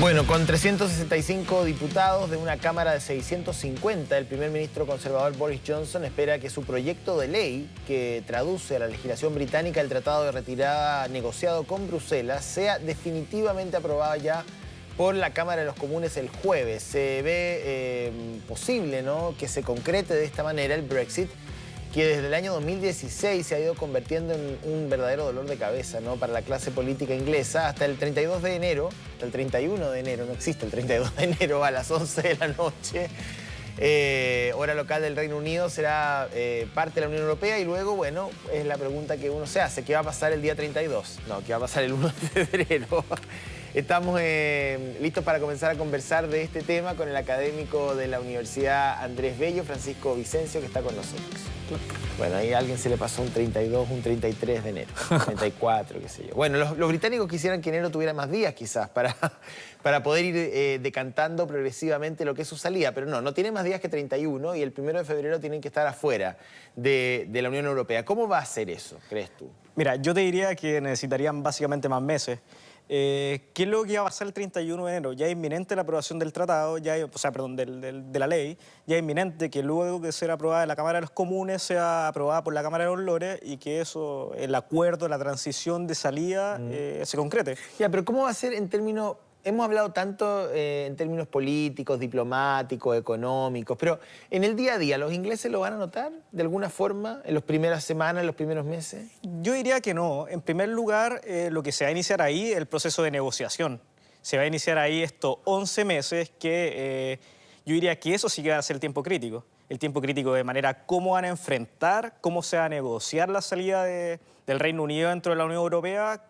Bueno, con 365 diputados de una Cámara de 650, el primer ministro conservador Boris Johnson espera que su proyecto de ley, que traduce a la legislación británica el tratado de retirada negociado con Bruselas, sea definitivamente aprobado ya por la Cámara de los Comunes el jueves. Se ve posible, ¿no?, que se concrete de esta manera el Brexit, que desde el año 2016 se ha ido convirtiendo en un verdadero dolor de cabeza, ¿no?, para la clase política inglesa. Hasta el 32 de enero, hasta el 31 de enero, no existe el 32 de enero, a las 11 de la noche, hora local del Reino Unido, será parte de la Unión Europea. Y luego, bueno, es la pregunta que uno se hace: ¿qué va a pasar el día 32? No, ¿qué va a pasar el 1 de febrero? Estamos listos para comenzar a conversar de este tema con el académico de la Universidad Andrés Bello, Francisco Vicencio, que está con nosotros. Bueno, ahí a alguien se le pasó un 32, un 33 de enero, 34, qué sé yo. Bueno, los británicos quisieran que enero tuviera más días quizás para poder ir decantando progresivamente lo que es su salida, pero no tiene más días que 31 y el 1 de febrero tienen que estar afuera de la Unión Europea. ¿Cómo va a ser eso, crees tú? Mira, yo te diría que necesitarían básicamente más meses. ¿Qué es lo que va a pasar el 31 de enero? Ya es inminente la aprobación del tratado, de la ley, ya es inminente que luego de ser aprobada en la Cámara de los Comunes sea aprobada por la Cámara de los Lores y que eso, el acuerdo, la transición de salida se concrete. Ya, pero ¿cómo va a ser en términos? Hemos hablado tanto en términos políticos, diplomáticos, económicos, pero en el día a día, ¿los ingleses lo van a notar de alguna forma en las primeras semanas, en los primeros meses? Yo diría que no. En primer lugar, lo que se va a iniciar ahí es el proceso de negociación. Se va a iniciar ahí estos 11 meses que yo diría que eso sí que va a ser el tiempo crítico. El tiempo crítico de manera cómo van a enfrentar, cómo se va a negociar la salida del Reino Unido dentro de la Unión Europea,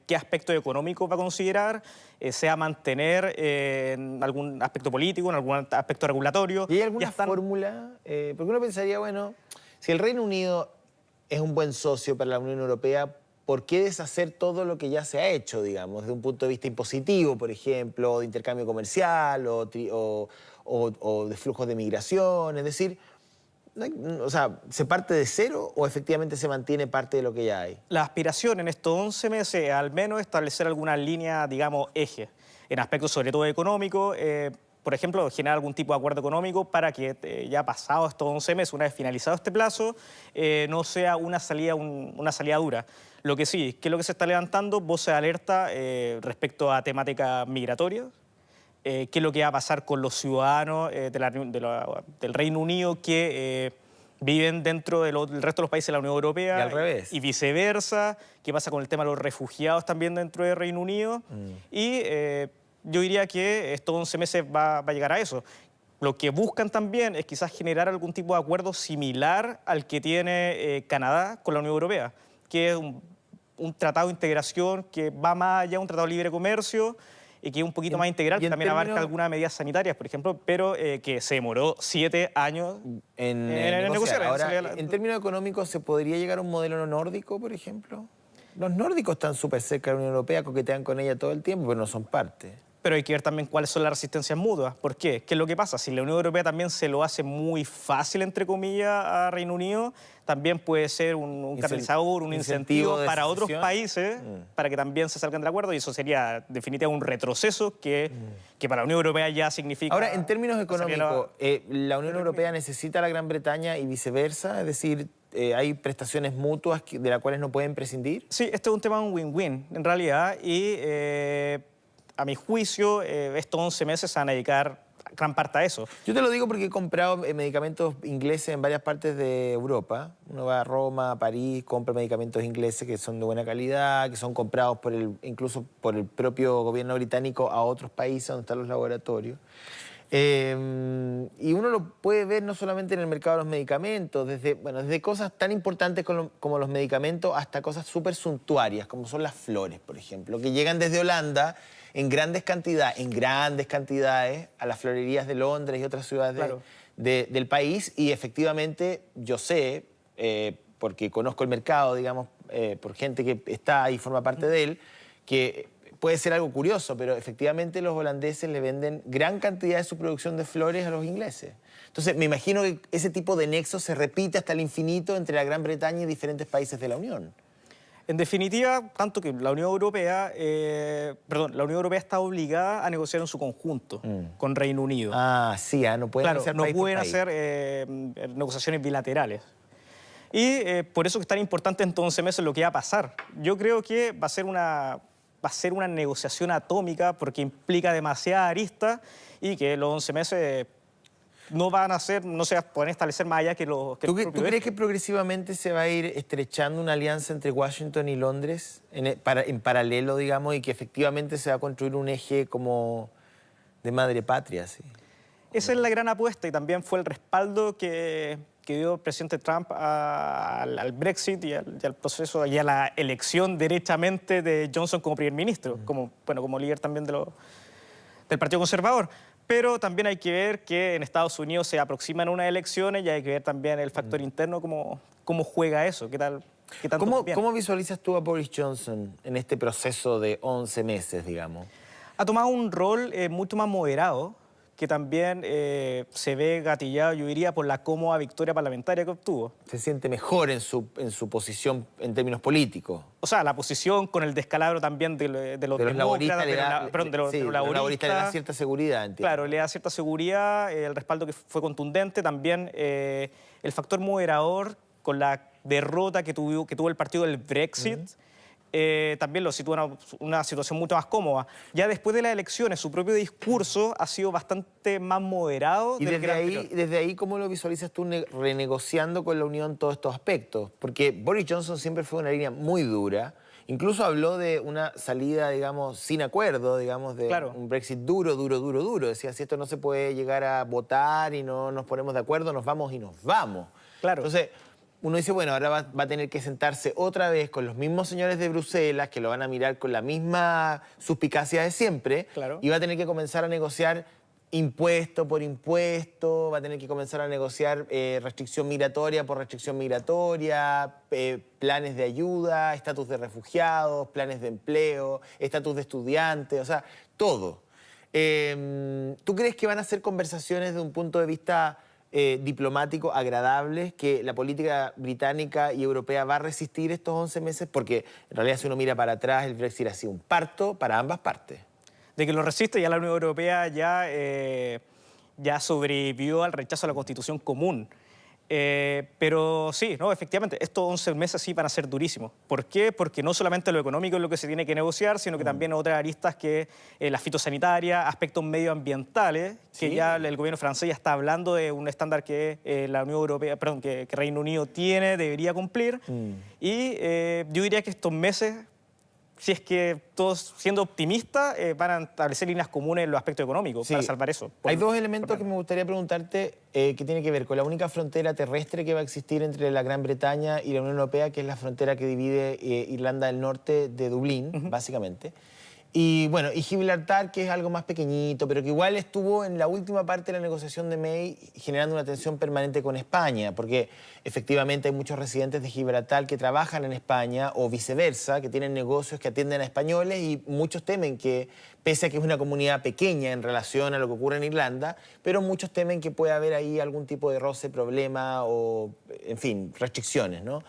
qué aspectos económicos va a considerar, se va a mantener en algún aspecto político, en algún aspecto regulatorio. ¿Y hay alguna fórmula? Porque uno pensaría, bueno, si el Reino Unido es un buen socio para la Unión Europea, ¿por qué deshacer todo lo que ya se ha hecho, digamos, desde un punto de vista impositivo, por ejemplo, o de intercambio comercial, o de flujos de migración? Es decir, o sea, ¿se parte de cero o efectivamente se mantiene parte de lo que ya hay? La aspiración en estos 11 meses es al menos establecer alguna línea, digamos, eje, en aspectos sobre todo económicos. Por ejemplo, generar algún tipo de acuerdo económico para que ya pasado estos 11 meses, una vez finalizado este plazo, no sea una salida dura. Lo que sí, ¿qué es lo que se está levantando? Voces de alerta respecto a temáticas migratorias. ¿Qué es lo que va a pasar con los ciudadanos del Reino Unido que viven dentro del resto de los países de la Unión Europea? Y al revés. Y viceversa. ¿Qué pasa con el tema de los refugiados también dentro del Reino Unido? Y yo diría que estos 11 meses va a llegar a eso. Lo que buscan también es quizás generar algún tipo de acuerdo similar al que tiene Canadá con la Unión Europea, que es un tratado de integración que va más allá de un tratado de libre comercio y que es un poquito más integral, que también abarca algunas medidas sanitarias, por ejemplo, pero que se demoró 7 años en negociar. Ahora, en términos económicos, ¿se podría llegar a un modelo nórdico, por ejemplo? Los nórdicos están súper cerca de la Unión Europea, coquetean con ella todo el tiempo, pero no son parte. Pero hay que ver también cuáles son las resistencias mutuas. ¿Por qué? ¿Qué es lo que pasa? Si la Unión Europea también se lo hace muy fácil, entre comillas, a Reino Unido, también puede ser un catalizador, un incentivo para otros países para que también se salgan del acuerdo, y eso sería definitivamente un retroceso que para la Unión Europea ya significa... Ahora, en términos económicos, ¿la Unión Europea necesita a la Gran Bretaña y viceversa? Es decir, ¿hay prestaciones mutuas de las cuales no pueden prescindir? Sí, este es un tema win-win, en realidad, y a mi juicio, estos 11 meses se van a dedicar gran parte a eso. Yo te lo digo porque he comprado medicamentos ingleses en varias partes de Europa. Uno va a Roma, a París, compra medicamentos ingleses que son de buena calidad, que son comprados incluso por el propio gobierno británico a otros países donde están los laboratorios. Y uno lo puede ver no solamente en el mercado de los medicamentos, desde cosas tan importantes como los medicamentos hasta cosas súper suntuarias, como son las flores, por ejemplo, que llegan desde Holanda en grandes cantidades a las florerías de Londres y otras ciudades del país. Y efectivamente yo sé, porque conozco el mercado, digamos, por gente que está ahí y forma parte de él, que puede ser algo curioso, pero efectivamente los holandeses le venden gran cantidad de su producción de flores a los ingleses. Entonces me imagino que ese tipo de nexo se repite hasta el infinito entre la Gran Bretaña y diferentes países de la Unión. En definitiva, tanto que la Unión Europea, la Unión Europea está obligada a negociar en su conjunto con Reino Unido. Ah, sí, no pueden claro, hacer no país por pueden país. hacer negociaciones bilaterales. Y por eso es tan importante en 11 meses lo que va a pasar. Yo creo que va a ser una negociación atómica porque implica demasiadas aristas y que los 11 meses no se pueden establecer más allá que los ¿Tú crees que progresivamente se va a ir estrechando una alianza entre Washington y Londres en paralelo, digamos, y que efectivamente se va a construir un eje como de madre patria? ¿Sí? Esa es la gran apuesta y también fue el respaldo que dio el presidente Trump al Brexit y al proceso y a la elección derechamente de Johnson como primer ministro, como líder también del Partido Conservador. Pero también hay que ver que en Estados Unidos se aproximan unas elecciones y hay que ver también el factor interno, cómo juega eso, qué tanto ¿Cómo visualizas tú a Boris Johnson en este proceso de 11 meses, digamos? Ha tomado un rol mucho más moderado, que también se ve gatillado, yo diría, por la cómoda victoria parlamentaria que obtuvo. ¿Se siente mejor en su posición en términos políticos? O sea, la posición con el descalabro también de los laboristas, de los laboristas le da cierta seguridad, entiendo. Claro, le da cierta seguridad, el respaldo que fue contundente, también el factor moderador con la derrota que tuvo el partido del Brexit, también lo sitúa en una situación mucho más cómoda. Ya después de las elecciones, su propio discurso ha sido bastante más moderado. Y desde ahí, ¿cómo lo visualizas tú renegociando con la Unión todos estos aspectos? Porque Boris Johnson siempre fue una línea muy dura. Incluso habló de una salida, digamos, sin acuerdo, digamos, de un Brexit duro. Decía, si esto no se puede llegar a votar y no nos ponemos de acuerdo, nos vamos y nos vamos. Claro. Entonces, uno dice, bueno, ahora va a tener que sentarse otra vez con los mismos señores de Bruselas, que lo van a mirar con la misma suspicacia de siempre, claro. Y va a tener que comenzar a negociar impuesto por impuesto, va a tener que comenzar a negociar restricción migratoria por restricción migratoria, planes de ayuda, estatus de refugiados, planes de empleo, estatus de estudiantes, o sea, todo. ¿Tú crees que van a ser conversaciones de un punto de vista diplomático agradables, que la política británica y europea va a resistir estos 11 meses? Porque en realidad, si uno mira para atrás, el Brexit ha sido un parto para ambas partes. De que lo resiste, ya la Unión Europea ya sobrevivió al rechazo a la Constitución común. Pero sí, no, efectivamente, estos 11 meses sí van a ser durísimos. ¿Por qué? Porque no solamente lo económico es lo que se tiene que negociar, sino que también otras aristas que la fitosanitaria, aspectos medioambientales, que ya el gobierno francés ya está hablando de un estándar que la Unión Europea, perdón, que Reino Unido debería cumplir. Y yo diría que estos meses, si es que todos, siendo optimistas, van a establecer líneas comunes en los aspectos económicos para salvar eso. Hay dos elementos que me gustaría preguntarte que tienen que ver con la única frontera terrestre que va a existir entre la Gran Bretaña y la Unión Europea, que es la frontera que divide Irlanda del Norte de Dublín, básicamente. Y bueno, y Gibraltar, que es algo más pequeñito, pero que igual estuvo en la última parte de la negociación de May generando una tensión permanente con España, porque efectivamente hay muchos residentes de Gibraltar que trabajan en España o viceversa, que tienen negocios que atienden a españoles y muchos temen que, pese a que es una comunidad pequeña en relación a lo que ocurre en Irlanda, pero muchos temen que puede haber ahí algún tipo de roce, problema o, en fin, restricciones, ¿no?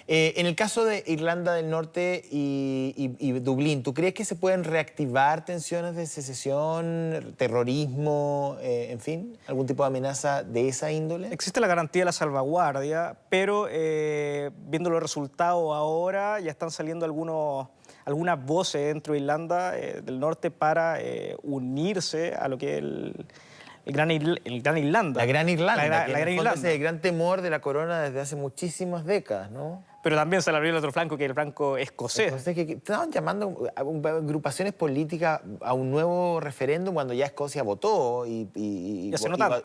En el caso de Irlanda del Norte y Dublín, ¿tú crees que se pueden reactivar tensiones de secesión, terrorismo, en fin, algún tipo de amenaza de esa índole? Existe la garantía de la salvaguardia, pero viendo los resultados ahora ya están saliendo algunas voces dentro de Irlanda del Norte para unirse a lo que es el Gran Irlanda. La Gran Irlanda, la Gran Irlanda. Es el gran temor de la corona desde hace muchísimas décadas, ¿no? Pero también se le abrió el otro flanco, que es el flanco escosés. Entonces, que estaban llamando a agrupaciones políticas a un nuevo referéndum cuando ya Escocia votó y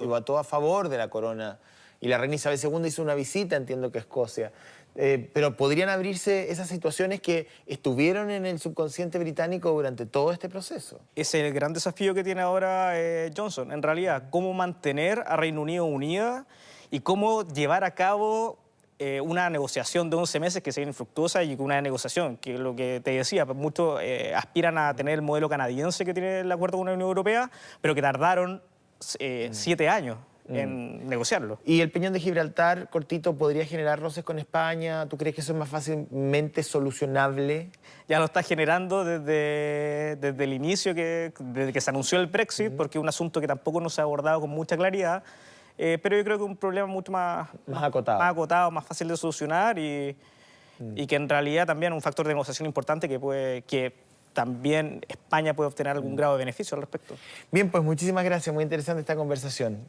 votó a favor de la corona. Y la reina Isabel II hizo una visita, entiendo que a Escocia. Pero podrían abrirse esas situaciones que estuvieron en el subconsciente británico durante todo este proceso. Ese es el gran desafío que tiene ahora Johnson. En realidad, cómo mantener a Reino Unido unida y cómo llevar a cabo una negociación de 11 meses que sea infructuosa y una negociación que, lo que te decía, muchos aspiran a tener el modelo canadiense que tiene el acuerdo con la Unión Europea, pero que tardaron 7 años. en negociarlo. ¿Y el Peñón de Gibraltar, cortito, podría generar roces con España? ¿Tú crees que eso es más fácilmente solucionable? Ya lo está generando desde el inicio, desde que se anunció el Brexit, porque es un asunto que tampoco no se ha abordado con mucha claridad, pero yo creo que es un problema mucho más acotado, más fácil de solucionar y que en realidad también es un factor de negociación importante que también España puede obtener algún grado de beneficio al respecto. Bien, pues muchísimas gracias, muy interesante esta conversación.